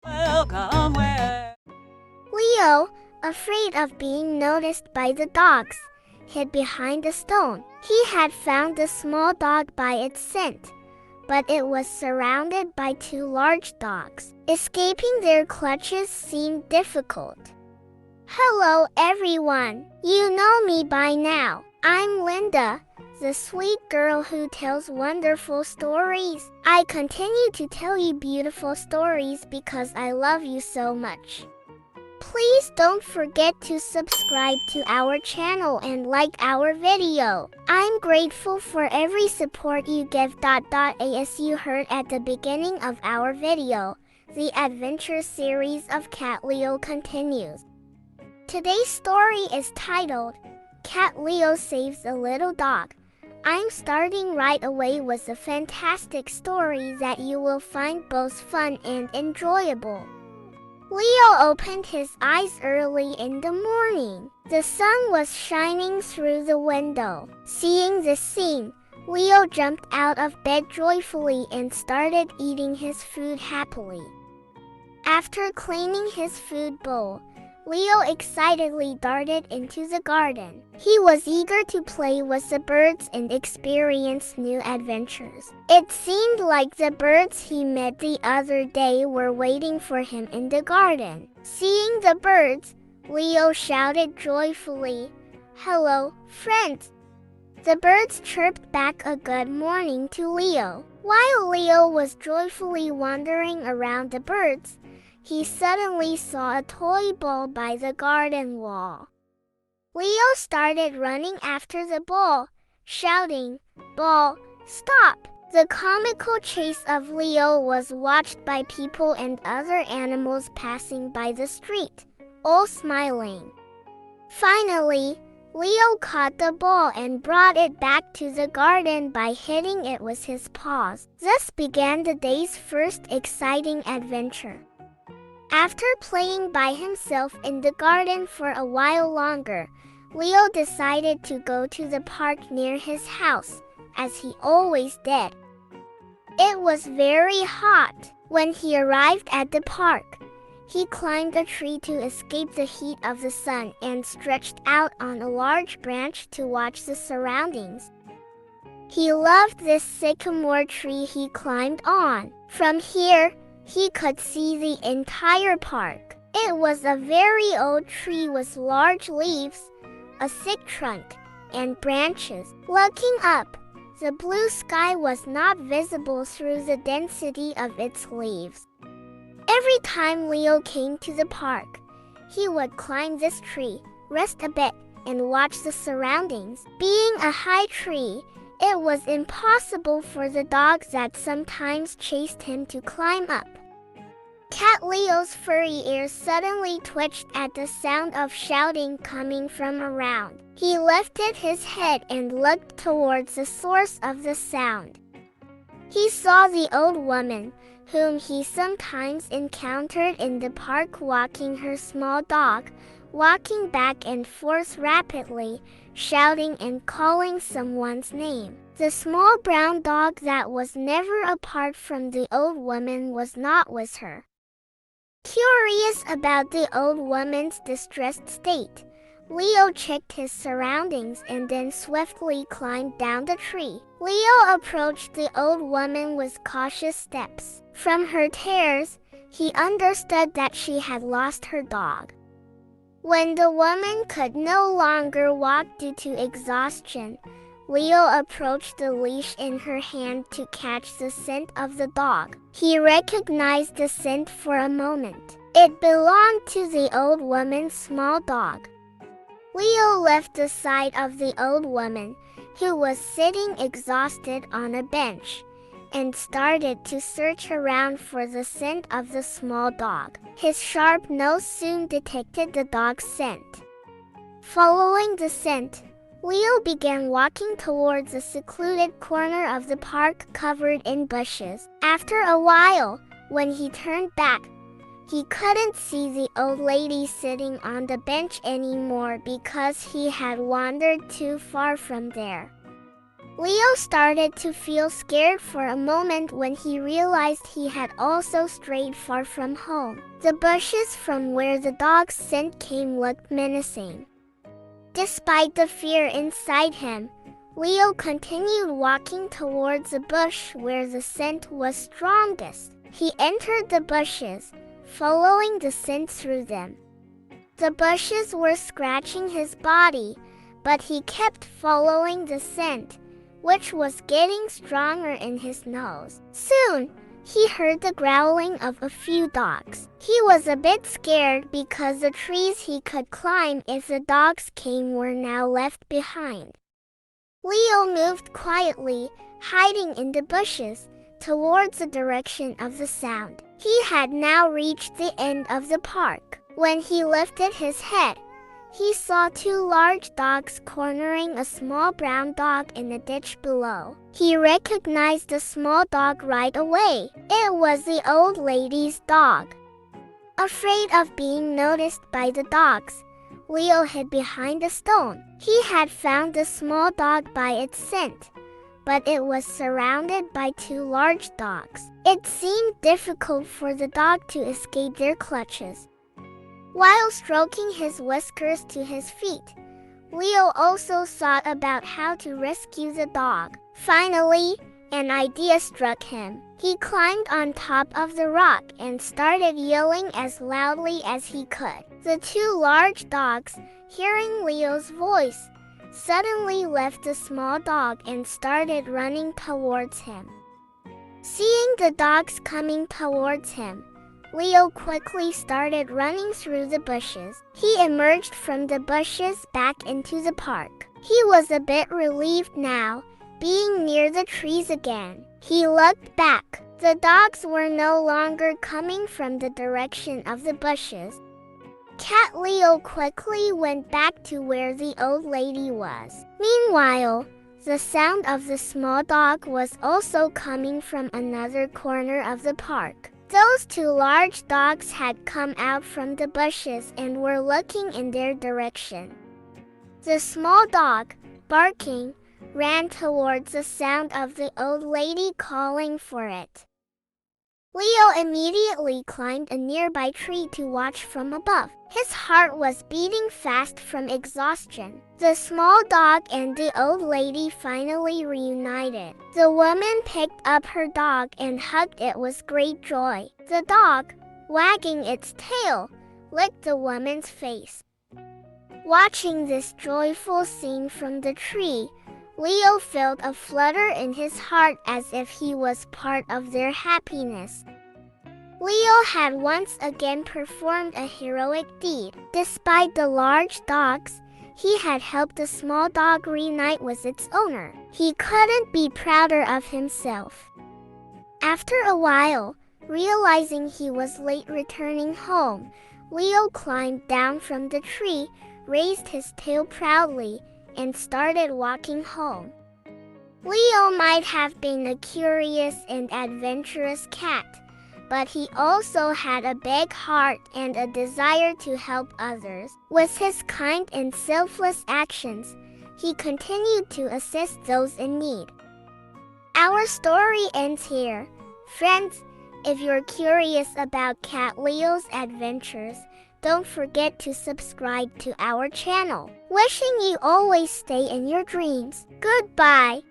Welcome where? Leo, afraid of being noticed by the dogs, hid behind a stone. He had found the small dog by its scent, but it was surrounded by two large dogs. Escaping their clutches seemed difficult. Hello, everyone. You know me by now. I'm Linda, the sweet girl who tells wonderful stories. I continue to tell you beautiful stories because I love you so much. Please don't forget to subscribe to our channel and like our video. I'm grateful for every support you give. As you heard at the beginning of our video, the adventure series of Cat Leo continues. Today's story is titled, Cat Leo Saves a Little Dog. I'm starting right away with a fantastic story that you will find both fun and enjoyable. Leo opened his eyes early in the morning. The sun was shining through the window. Seeing this scene, Leo jumped out of bed joyfully and started eating his food happily. After cleaning his food bowl, Leo excitedly darted into the garden. He was eager to play with the birds and experience new adventures. It seemed like the birds he met the other day were waiting for him in the garden. Seeing the birds, Leo shouted joyfully, "Hello, friends!" The birds chirped back a good morning to Leo. While Leo was joyfully wandering around the birds, he suddenly saw a toy ball by the garden wall. Leo started running after the ball, shouting, "Ball, stop!" The comical chase of Leo was watched by people and other animals passing by the street, all smiling. Finally, Leo caught the ball and brought it back to the garden by hitting it with his paws. Thus began the day's first exciting adventure. After playing by himself in the garden for a while longer, Leo decided to go to the park near his house, as he always did. It was very hot. When he arrived at the park, he climbed a tree to escape the heat of the sun and stretched out on a large branch to watch the surroundings. He loved this sycamore tree he climbed on. From here, he could see the entire park. It was a very old tree with large leaves, a thick trunk, and branches. Looking up, the blue sky was not visible through the density of its leaves. Every time Leo came to the park, he would climb this tree, rest a bit, and watch the surroundings. Being a high tree, it was impossible for the dogs that sometimes chased him to climb up. Cat Leo's furry ears suddenly twitched at the sound of shouting coming from around. He lifted his head and looked towards the source of the sound. He saw the old woman, whom he sometimes encountered in the park walking her small dog, walking back and forth rapidly, shouting and calling someone's name. The small brown dog that was never apart from the old woman was not with her. Curious about the old woman's distressed state, Leo checked his surroundings and then swiftly climbed down the tree. Leo approached the old woman with cautious steps. From her tears, he understood that she had lost her dog. When the woman could no longer walk due to exhaustion, Leo approached the leash in her hand to catch the scent of the dog. He recognized the scent for a moment. It belonged to the old woman's small dog. Leo left the side of the old woman, who was sitting exhausted on a bench, and started to search around for the scent of the small dog. His sharp nose soon detected the dog's scent. Following the scent, Leo began walking towards a secluded corner of the park covered in bushes. After a while, when he turned back, he couldn't see the old lady sitting on the bench anymore because he had wandered too far from there. Leo started to feel scared for a moment when he realized he had also strayed far from home. The bushes from where the dog's scent came looked menacing. Despite the fear inside him, Leo continued walking towards a bush where the scent was strongest. He entered the bushes, following the scent through them. The bushes were scratching his body, but he kept following the scent, which was getting stronger in his nose. Soon, he heard the growling of a few dogs. He was a bit scared because the trees he could climb if the dogs came were now left behind. Leo moved quietly, hiding in the bushes, towards the direction of the sound. He had now reached the end of the park. When he lifted his head, he saw two large dogs cornering a small brown dog in the ditch below. He recognized the small dog right away. It was the old lady's dog. Afraid of being noticed by the dogs, Leo hid behind a stone. He had found the small dog by its scent, but it was surrounded by two large dogs. It seemed difficult for the dog to escape their clutches. While stroking his whiskers to his feet, Leo also thought about how to rescue the dog. Finally, an idea struck him. He climbed on top of the rock and started yelling as loudly as he could. The two large dogs, hearing Leo's voice, suddenly left the small dog and started running towards him. Seeing the dogs coming towards him, Leo quickly started running through the bushes. He emerged from the bushes back into the park. He was a bit relieved now, being near the trees again. He looked back. The dogs were no longer coming from the direction of the bushes. Cat Leo quickly went back to where the old lady was. Meanwhile, the sound of the small dog was also coming from another corner of the park. Those two large dogs had come out from the bushes and were looking in their direction. The small dog, barking, ran towards the sound of the old lady calling for it. Leo immediately climbed a nearby tree to watch from above. His heart was beating fast from exhaustion. The small dog and the old lady finally reunited. The woman picked up her dog and hugged it with great joy. The dog, wagging its tail, licked the woman's face. Watching this joyful scene from the tree, Leo felt a flutter in his heart as if he was part of their happiness. Leo had once again performed a heroic deed. Despite the large dogs, he had helped the small dog reunite with its owner. He couldn't be prouder of himself. After a while, realizing he was late returning home, Leo climbed down from the tree, raised his tail proudly, and started walking home. Leo might have been a curious and adventurous cat, but he also had a big heart and a desire to help others. With his kind and selfless actions, he continued to assist those in need. Our story ends here. Friends, if you're curious about Cat Leo's adventures, don't forget to subscribe to our channel. Wishing you always stay in your dreams. Goodbye.